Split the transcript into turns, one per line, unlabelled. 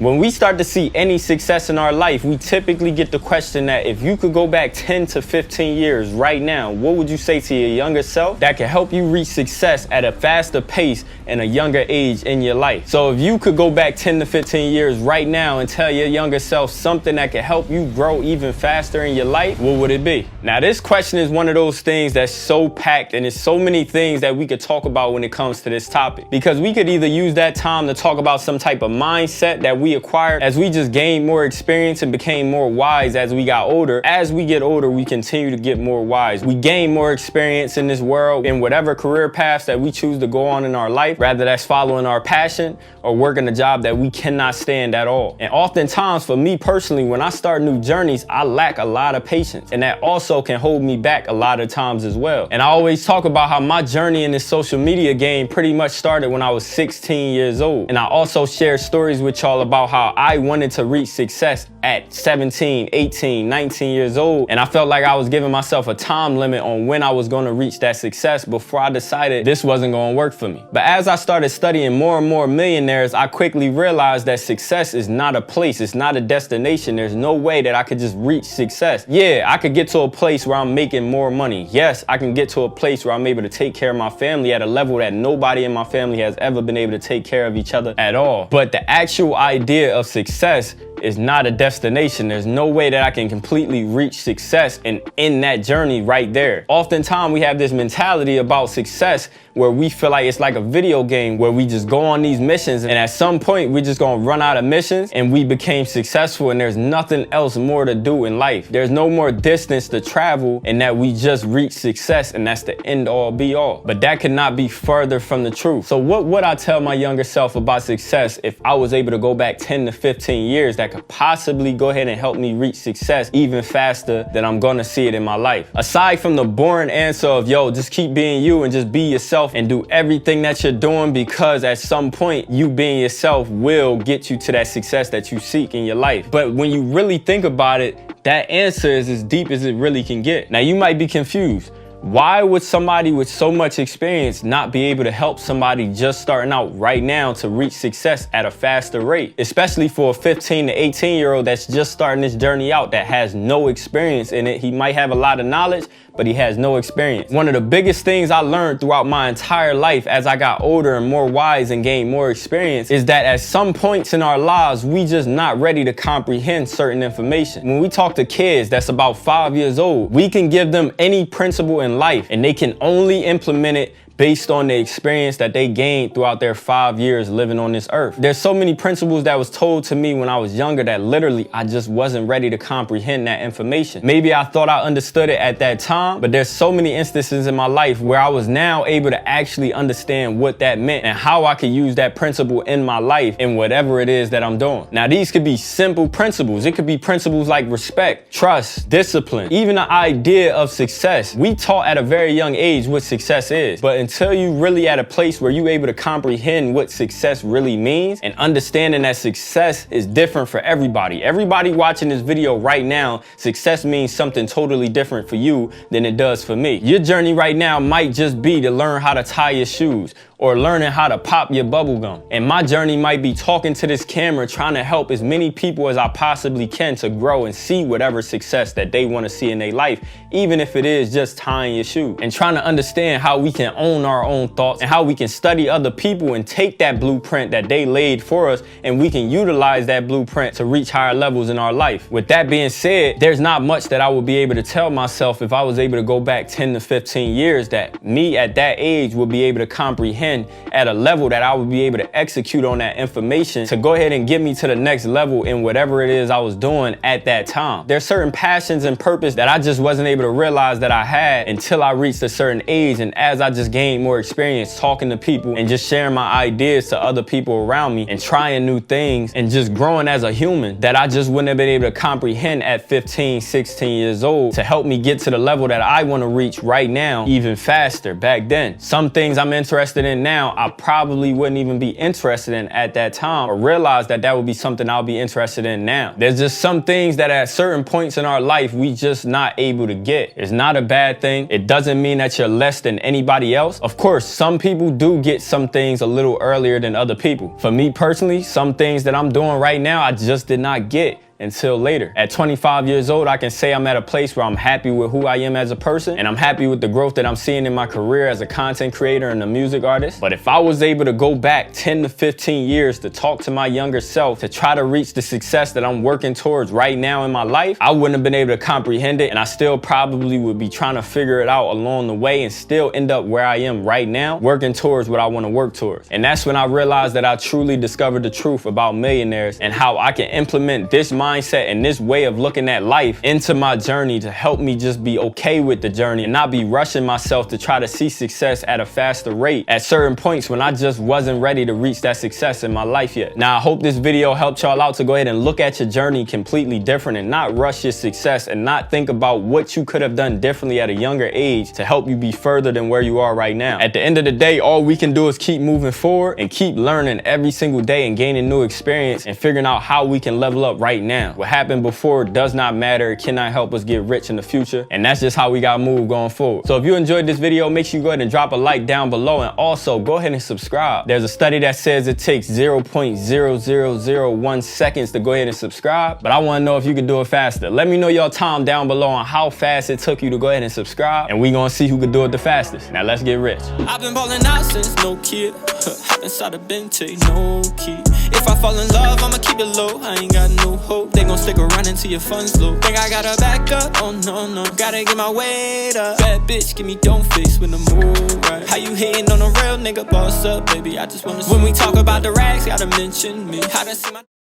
When we start to see any success in our life, we typically get the question that if you could go back 10 to 15 years right now, what would you say to your younger self that can help you reach success at a faster pace and a younger age in your life? So if you could go back 10 to 15 years right now and tell your younger self something that can help you grow even faster in your life, what would it be? Now, this question is one of those things that's so packed, and there's so many things that we could talk about when it comes to this topic, because we could either use that time to talk about some type of mindset that we acquired as we just gained more experience and became more wise as we got older. As we get older, we continue to get more wise. We gain more experience in this world in whatever career paths that we choose to go on in our life, rather that's following our passion or working a job that we cannot stand at all. And oftentimes for me personally, when I start new journeys, I lack a lot of patience, and that also can hold me back a lot of times as well. And I always talk about how my journey in this social media game pretty much started when I was 16 years old. And I also share stories with y'all about how I wanted to reach success at 17, 18, 19 years old. And I felt like I was giving myself a time limit on when I was going to reach that success before I decided this wasn't going to work for me. But as I started studying more and more millionaires, I quickly realized that success is not a place. It's not a destination. There's no way that I could just reach success. Yeah, I could get to a place where I'm making more money. Yes, I can get to a place where I'm able to take care of my family at a level that nobody in my family has ever been able to take care of each other at all. But the actual idea of success is not a destination. There's no way that I can completely reach success and end that journey right there. Oftentimes we have this mentality about success where we feel like it's like a video game where we just go on these missions, and at some point we're just gonna run out of missions and we became successful and there's nothing else more to do in life. There's no more distance to travel, and that we just reach success and that's the end all be all. But that could not be further from the truth. So what would I tell my younger self about success if I was able to go back 10 to 15 years that could possibly go ahead and help me reach success even faster than I'm gonna see it in my life? Aside from the boring answer of, yo, just keep being you and just be yourself and do everything that you're doing, because at some point you being yourself will get you to that success that you seek in your life. But when you really think about it, that answer is as deep as it really can get. Now you might be confused. Why would somebody with so much experience not be able to help somebody just starting out right now to reach success at a faster rate? Especially for a 15 to 18-year-old that's just starting this journey out, that has no experience in it. He might have a lot of knowledge, but he has no experience. One of the biggest things I learned throughout my entire life as I got older and more wise and gained more experience is that at some points in our lives, we just not ready to comprehend certain information. When we talk to kids that's about 5 years old, we can give them any principle in life and they can only implement it based on the experience that they gained throughout their 5 years living on this earth. There's so many principles that was told to me when I was younger that literally I just wasn't ready to comprehend that information. Maybe I thought I understood it at that time, but there's so many instances in my life where I was now able to actually understand what that meant and how I could use that principle in my life in whatever it is that I'm doing. Now, these could be simple principles. It could be principles like respect, trust, discipline, even the idea of success. We taught at a very young age what success is, but until you really at a place where you're able to comprehend what success really means and understanding that success is different for everybody. Everybody watching this video right now, success means something totally different for you than it does for me. Your journey right now might just be to learn how to tie your shoes or learning how to pop your bubble gum. And my journey might be talking to this camera, trying to help as many people as I possibly can to grow and see whatever success that they want to see in their life, even if it is just tying your shoe, and trying to understand how we can own our own thoughts and how we can study other people and take that blueprint that they laid for us and we can utilize that blueprint to reach higher levels in our life. With that being said, there's not much that I would be able to tell myself if I was able to go back 10 to 15 years that me at that age would be able to comprehend at a level that I would be able to execute on that information to go ahead and get me to the next level in whatever it is I was doing at that time. There's certain passions and purpose that I just wasn't able to realize that I had until I reached a certain age, and as I just gained more experience talking to people and just sharing my ideas to other people around me and trying new things and just growing as a human, that I just wouldn't have been able to comprehend at 15, 16 years old to help me get to the level that I want to reach right now even faster back then. Some things I'm interested in in now, I probably wouldn't even be interested in at that time, or realize that that would be something I'll be interested in now. There's just some things that at certain points in our life, we just not able to get. It's not a bad thing. It doesn't mean that you're less than anybody else. Of course, some people do get some things a little earlier than other people. For me personally, some things that I'm doing right now, I just did not get until later. At 25 years old, I can say I'm at a place where I'm happy with who I am as a person, and I'm happy with the growth that I'm seeing in my career as a content creator and a music artist. But if I was able to go back 10 to 15 years to talk to my younger self, to try to reach the success that I'm working towards right now in my life, I wouldn't have been able to comprehend it, and I still probably would be trying to figure it out along the way and still end up where I am right now, working towards what I want to work towards. And that's when I realized that I truly discovered the truth about Millionaires and how I can implement this mindset and this way of looking at life into my journey to help me just be okay with the journey and not be rushing myself to try to see success at a faster rate at certain points when I just wasn't ready to reach that success in my life yet. Now, I hope this video helped y'all out to go ahead and look at your journey completely different and not rush your success and not think about what you could have done differently at a younger age to help you be further than where you are right now. At the end of the day, all we can do is keep moving forward and keep learning every single day and gaining new experience and figuring out how we can level up right now. What happened before does not matter. It cannot help us get rich in the future. And that's just how we got to move going forward. So if you enjoyed this video, make sure you go ahead and drop a like down below. And also go ahead and subscribe. There's a study that says it takes 0.0001 seconds to go ahead and subscribe. But I want to know if you can do it faster. Let me know your time down below on how fast it took you to go ahead and subscribe. And we going to see who can do it the fastest. Now let's get rich.
I've been balling out since no kid. Hop inside a Bentley, no key. If I fall in love, I'ma keep it low. I ain't got no hope. They gon' stick around until your funds low. Think I gotta back up? Oh no, no. Gotta get my weight up. Bad bitch, give me don't face when the mood right. How you hating on a real nigga? Boss up, baby. I just wanna. When we talk about the rags, gotta mention me. How to see my